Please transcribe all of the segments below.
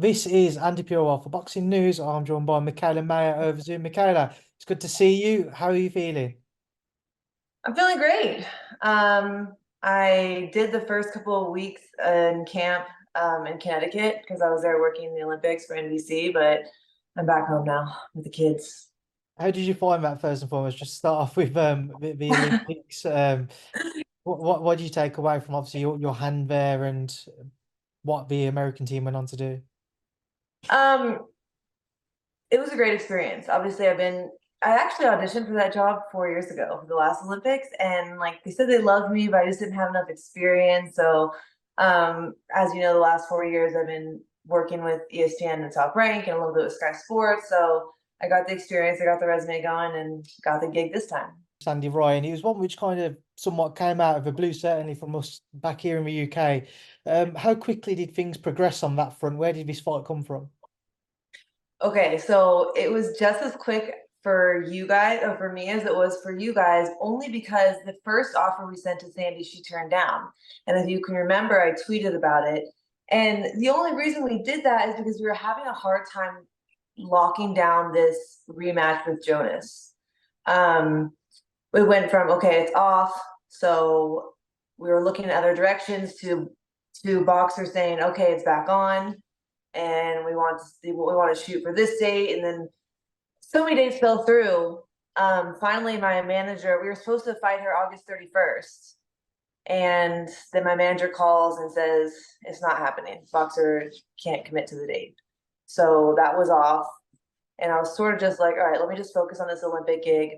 This is Andi Purewal for Boxing News. I'm joined by Mikaela Mayer over Zoom. Mikaela, it's good to see you. How are you feeling? I'm feeling great. I did the first couple of weeks in camp in Connecticut because I was there working in the Olympics for NBC, but I'm back home now with the kids. How did you find that first and foremost? Just start off with the Olympics. What did you take away from obviously your hand there and what the American team went on to do? Um, it was a great experience. Obviously, I actually auditioned for that job 4 years ago for the last Olympics, and like they said they loved me, but I just didn't have enough experience. So, as you know, the last 4 years I've been working with ESPN and Top Rank and a little bit with Sky Sports. So I got the experience, I got the resume going, and got the gig this time. Sandy Ryan. He was one which kind of somewhat came out of the blue, certainly from us back here in the UK. How quickly did things progress on that front? Where did this fight come from? Okay, so it was just as quick for you guys or for me as it was for you guys, only because the first offer we sent to Sandy, she turned down. And if you can remember, I tweeted about it. And the only reason we did that is because we were having a hard time locking down this rematch with Jonas. We went from okay, it's off, so we were looking at other directions to boxers saying, okay, it's back on and we want to see what we want to shoot for this date. And then so many days fell through. Finally, my manager, we were supposed to fight her August 31st. And then my manager calls and says, it's not happening. Boxer can't commit to the date. So that was off. And I was sort of just like, all right, let me just focus on this Olympic gig.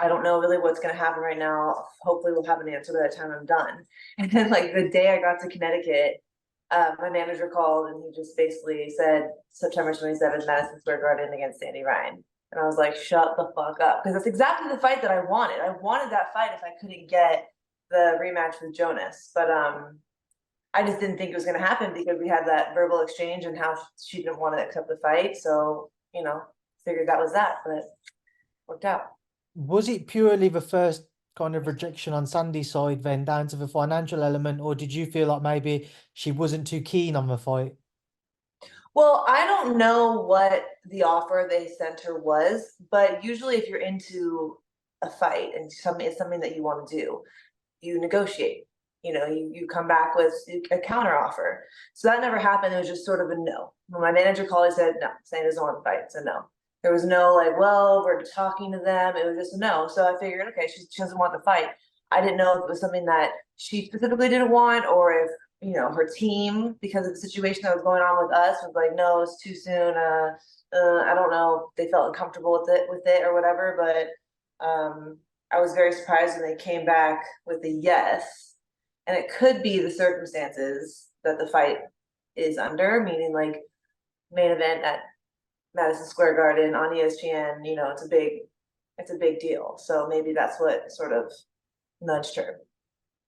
I don't know really what's going to happen right now. Hopefully, we'll have an answer by the time I'm done. And then, like, the day I got to Connecticut, my manager called and he just basically said September 27th, Madison Square Garden against Sandy Ryan. And I was like, shut the fuck up. Because that's exactly the fight that I wanted. I wanted that fight if I couldn't get the rematch with Jonas. But I just didn't think it was going to happen because we had that verbal exchange and how she didn't want to accept the fight. So, figured that was that, but worked out. Was it purely the first kind of rejection on Sandy's side, then down to the financial element, or did you feel like maybe she wasn't too keen on the fight? Well, I don't know what the offer they sent her was, but usually if you're into a fight and something is something that you want to do, you negotiate. You come back with a counter offer. So that never happened. It was just sort of a no. When my manager called, he said, no, Sandy doesn't want to fight. So no. There was no like, well, we're talking to them. It was just a no. So I figured, okay, she doesn't want the fight. I didn't know if it was something that she specifically didn't want or if her team, because of the situation that was going on with us, was like, no, it's too soon. I don't know. They felt uncomfortable with it or whatever. But I was very surprised when they came back with a yes. And it could be the circumstances that the fight is under, meaning like main event at Madison Square Garden on ESPN. It's a big deal. So maybe that's what sort of nudged her.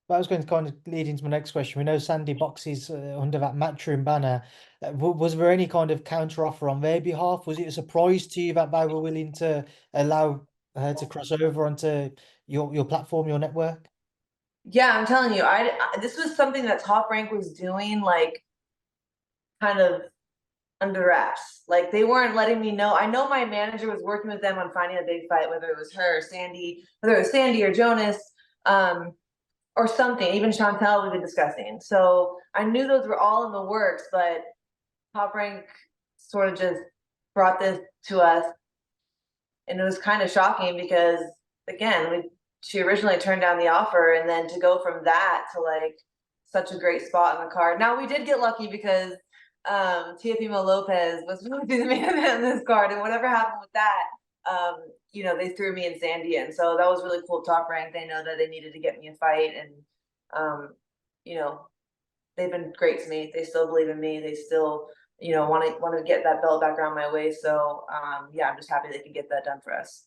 But I was going to kind of lead into my next question. We know Sandy boxes under that Matchroom banner. Was there any kind of counter offer on their behalf? Was it a surprise to you that they were willing to allow her to cross over onto your platform, your network? Yeah, I'm telling you, this was something that Top Rank was doing, like kind of under wraps. Like they weren't letting me know. I know my manager was working with them on finding a big fight, whether it was her or Sandy, whether it was Sandy or Jonas, um, or something. Even Chantelle we've been discussing. So I knew those were all in the works, but Top Rank sort of just brought this to us, and it was kind of shocking because again, she originally turned down the offer, and then to go from that to like such a great spot on the card. Now we did get lucky because Teofimo Lopez was supposed to be the main event in this card, and whatever happened with that, they threw me and Sandy in. So that was really cool. Top Rank, they know that they needed to get me a fight, and you know, they've been great to me. They still believe in me. They still, want to get that belt back around my waist. So yeah, I'm just happy they could get that done for us.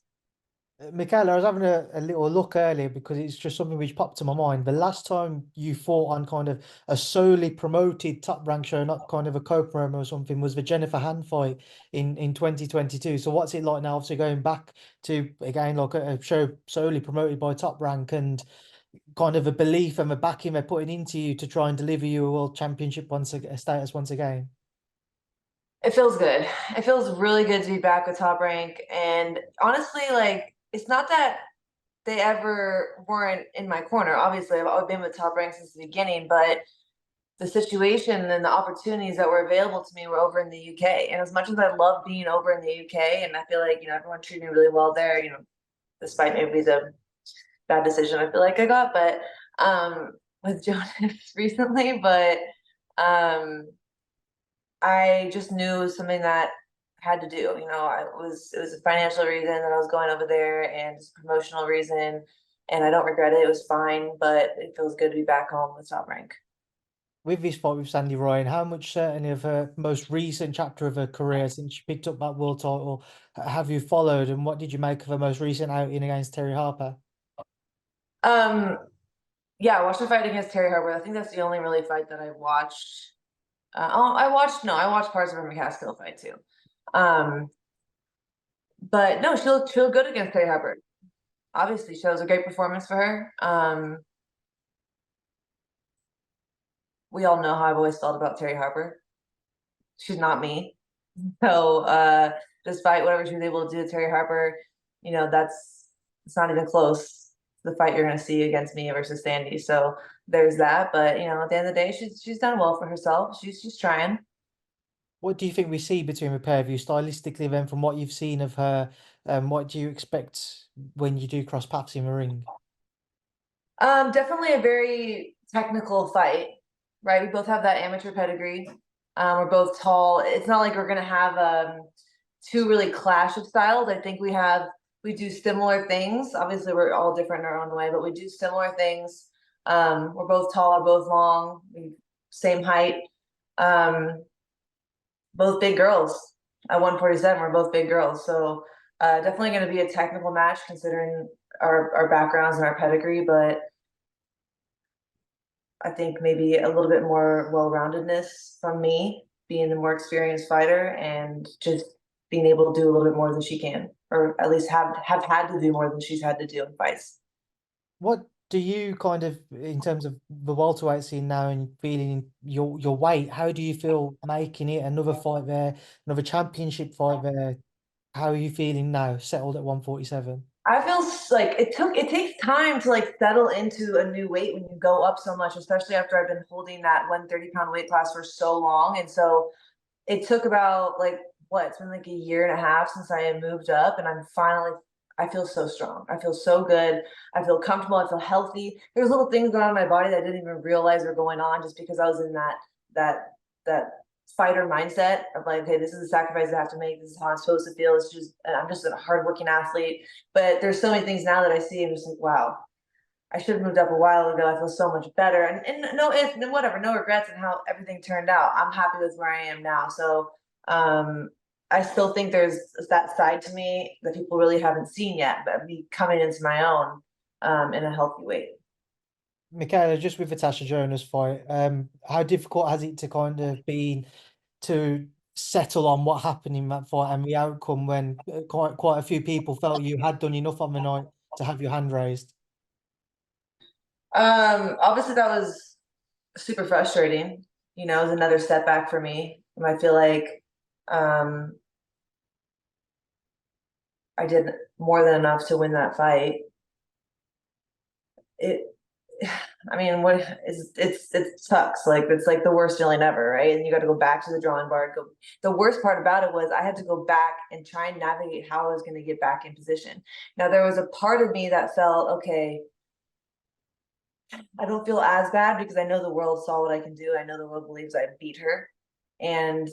Michaela, I was having a little look earlier because it's just something which popped to my mind. The last time you fought on kind of a solely promoted top rank show, not kind of a co-promo or something, was the Jennifer Hand fight in 2022. So what's it like now, obviously going back to again like a show solely promoted by Top Rank and kind of a belief and the backing they're putting into you to try and deliver you a world championship status once again? It feels good. It feels really good to be back with Top Rank. And honestly, like, it's not that they ever weren't in my corner. Obviously, I've been with Top Rank since the beginning, but the situation and the opportunities that were available to me were over in the UK. And as much as I love being over in the UK, and I feel like, everyone treated me really well there, despite maybe the bad decision I feel like I got, but with Jonas recently, but um I just knew it was something that I had to do. It was a financial reason that I was going over there and just a promotional reason. And I don't regret it. It was fine, but it feels good to be back home with Top Rank. With this fight with Sandy Ryan, how much certainly of her most recent chapter of her career since she picked up that world title have you followed, and what did you make of her most recent outing against Terry Harper? Um, yeah, I watched the fight against Terry Harper. I think that's the only really fight that I watched. I watched parts of her McCaskill fight too. Um, but no, she looked good against Terry Harper. Obviously, she was a great performance for her. We all know how I've always felt about Terry Harper. She's not me. So despite whatever she was able to do to Terry Harper, that's it's not even close to the fight you're gonna see against me versus Sandy. So there's that. But at the end of the day, she's done well for herself. She's trying. What do you think we see between the pair of you stylistically, then, from what you've seen of her? What do you expect when you do cross paths in the ring? Definitely a very technical fight, right? We both have that amateur pedigree. We're both tall. It's not like we're gonna have two really clash of styles. I think we do similar things. Obviously, we're all different in our own way, but we do similar things. We're both tall, we're both long, same height. Um, Both big girls at 147. We're both big girls, so definitely going to be a technical match considering our backgrounds and our pedigree, but I think maybe a little bit more well-roundedness from me, being the more experienced fighter and just being able to do a little bit more than she can, or at least have had to do more than she's had to do in fights. What do you kind of, in terms of the welterweight scene now and feeling your weight, how do you feel making it another fight there, another championship fight there? How are you feeling now, settled at 147? I feel like it takes time to like settle into a new weight when you go up so much, especially after I've been holding that 130-pound weight class for so long. And so it took about like what it's been like a year and a half since I had moved up, and I feel so strong. I feel so good. I feel comfortable. I feel healthy. There's little things going on in my body that I didn't even realize were going on just because I was in that that fighter mindset of like, okay, this is a sacrifice I have to make. This is how I'm supposed to feel. I'm just a hardworking athlete. But there's so many things now that I see. I'm just like, wow, I should have moved up a while ago. I feel so much better. And no if and whatever, no regrets in how everything turned out. I'm happy with where I am now. So um I still think there's that side to me that people really haven't seen yet, but me coming into my own in a healthy way. Mikaela, just with the Tasha Jonas fight, how difficult has it to kind of been to settle on what happened in that fight and the outcome when quite a few people felt you had done enough on the night to have your hand raised? Obviously that was super frustrating. It was another setback for me. And I feel like um I did more than enough to win that fight. It I mean, what is it sucks. Like it's like the worst feeling ever, right? And you got to go back to the drawing board. Go. The worst part about it was I had to go back and try and navigate how I was going to get back in position. Now there was a part of me that felt okay. I don't feel as bad because I know the world saw what I can do. I know the world believes I beat her. And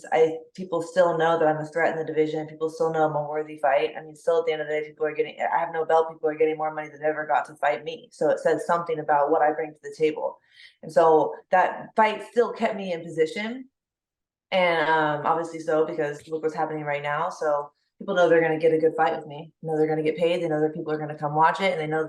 people still know that I'm a threat in the division. People still know I'm a worthy fight. I mean, still at the end of the day, I have no belt. People are getting more money than ever got to fight me. So it says something about what I bring to the table. And so that fight still kept me in position. And obviously so, because look what's happening right now. So people know they're going to get a good fight with me. They know they're going to get paid. They know that people are going to come watch it, and they know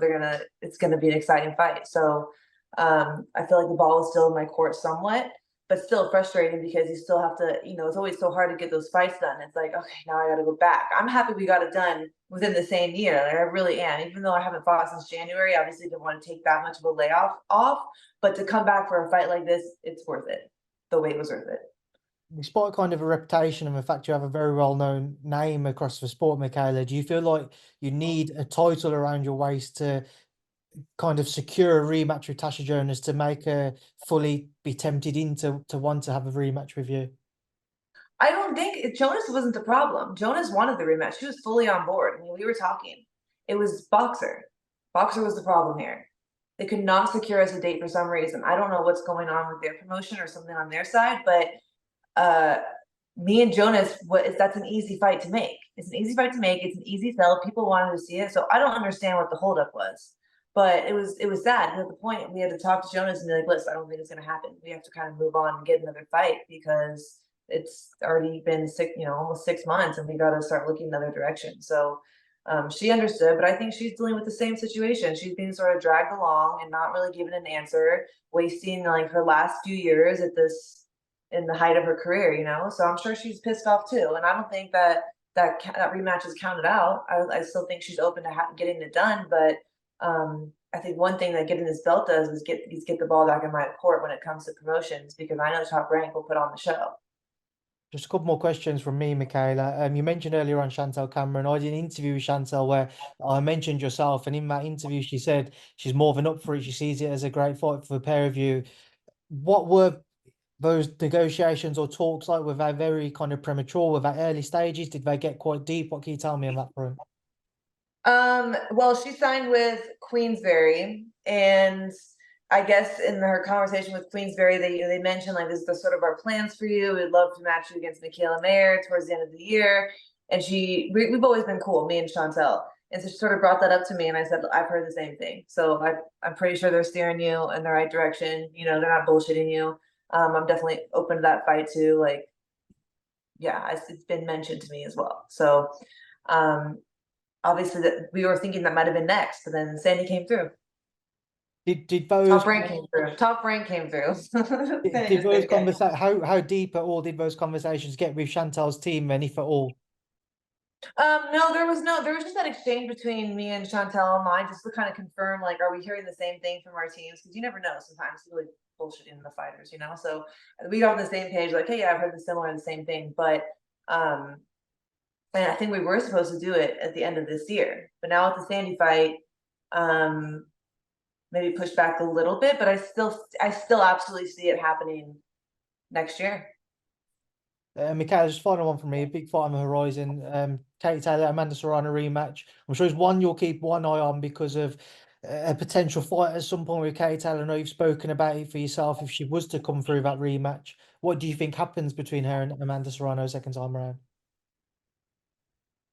it's going to be an exciting fight. So I feel like the ball is still in my court somewhat, but still frustrating because you still have to, it's always so hard to get those fights done. It's like, okay, now I got to go back. I'm happy we got it done within the same year. Like, I really am. Even though I haven't fought since January, obviously didn't want to take that much of a layoff off, but to come back for a fight like this, it's worth it. The wait was worth it. despite kind of a reputation and the fact you have a very well-known name across the sport, Mikaela, do you feel like you need a title around your waist to kind of secure a rematch with Tasha Jonas to make her fully be tempted into to want to have a rematch with you? I don't think Jonas wasn't the problem. Jonas wanted the rematch. She was fully on board. I mean, we were talking. It was Boxer. Boxer was the problem here. They could not secure us a date for some reason. I don't know what's going on with their promotion or something on their side, but uh me and Jonas, that's an easy fight to make. It's an easy fight to make. It's an easy sell. People wanted to see it. So I don't understand what the holdup was. But it was sad. At the point we had to talk to Jonas and be like, listen, I don't think it's gonna happen. We have to kind of move on and get another fight because it's already been almost 6 months and we gotta start looking another direction. So she understood, but I think she's dealing with the same situation. She's being sort of dragged along and not really given an answer, wasting like her last few years at this in the height of her career, So I'm sure she's pissed off too. And I don't think that rematch is counted out. I still think she's open to getting it done, but I think one thing that getting this belt does is get the ball back in my court when it comes to promotions because I know Top Rank will put on the show. Just a couple more questions from me, Mikaela. You mentioned earlier on Chantelle Cameron. I did an interview with Chantelle where I mentioned yourself, and in that interview, she said she's more than up for it. She sees it as a great fight for the pair of you. What were those negotiations or talks like? Were they very kind of premature? Were they early stages? Did they get quite deep? What can you tell me on that front? Well, she signed with Queensberry, and I guess in her conversation with Queensberry, they mentioned like this is the sort of our plans for you. We'd love to match you against Mikaela Mayer towards the end of the year. And we've always been cool, me and Chantelle. And so she sort of brought that up to me, and I said, I've heard the same thing. So I'm pretty sure they're steering you in the right direction. They're not bullshitting you. I'm definitely open to that fight too. Like, yeah, it's been mentioned to me as well. So, um, obviously that we were thinking that might have been next, but then Sandy came through. Did those Top Rank came through. Top Rank came through. did those conversations how deep at all did those conversations get with Chantal's team, and if at all? No, there was just that exchange between me and Chantelle online just to kind of confirm, like, are we hearing the same thing from our teams? Because you never know. Sometimes it's really bullshitting the fighters. So we got on the same page, like, hey, yeah, I've heard the similar and the same thing. But and I think we were supposed to do it at the end of this year. But now with the Sandy fight, um, maybe push back a little bit, but I still absolutely see it happening next year. Mikaela, just final one from me. A big fight on the horizon. Katie Taylor, Amanda Serrano rematch. I'm sure it's one you'll keep one eye on because of a potential fight at some point with Katie Taylor. I know you've spoken about it for yourself. If she was to come through that rematch, what do you think happens between her and Amanda Serrano second time around?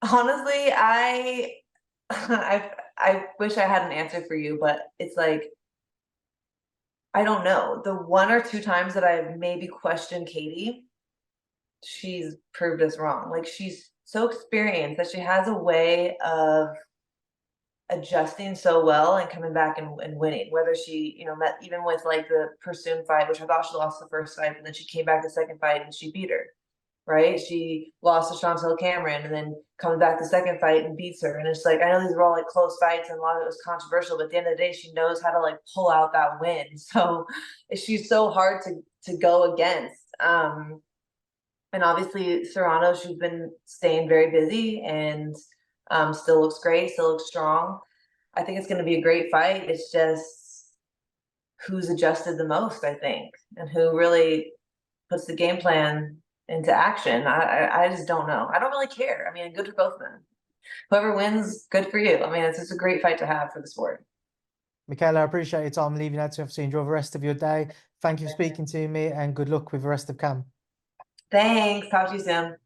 Honestly, I wish I had an answer for you, but it's like I don't know. The one or two times that I've maybe questioned Katie, she's proved us wrong. Like she's so experienced that she has a way of adjusting so well and coming back and winning. Whether she, met even with like the Pursoon fight, which I thought she lost the first fight, but then she came back the second fight and she beat her. Right? She lost to Chantelle Cameron and then comes back the second fight and beats her. And it's like, I know these were all like close fights and a lot of it was controversial, but at the end of the day, she knows how to like pull out that win. So she's so hard to go against. And obviously Serrano, she's been staying very busy and still looks great, still looks strong. I think it's going to be a great fight. It's just who's adjusted the most, I think, and who really puts the game plan into action. I just don't know. I don't really care. I mean, good for both men. Whoever wins, good for you. I mean, it's just a great fight to have for the sport. Mikaela, I appreciate your time leaving out to obviously enjoy the rest of your day. Thank you for speaking to me and good luck with the rest of camp. Thanks. Talk to you soon.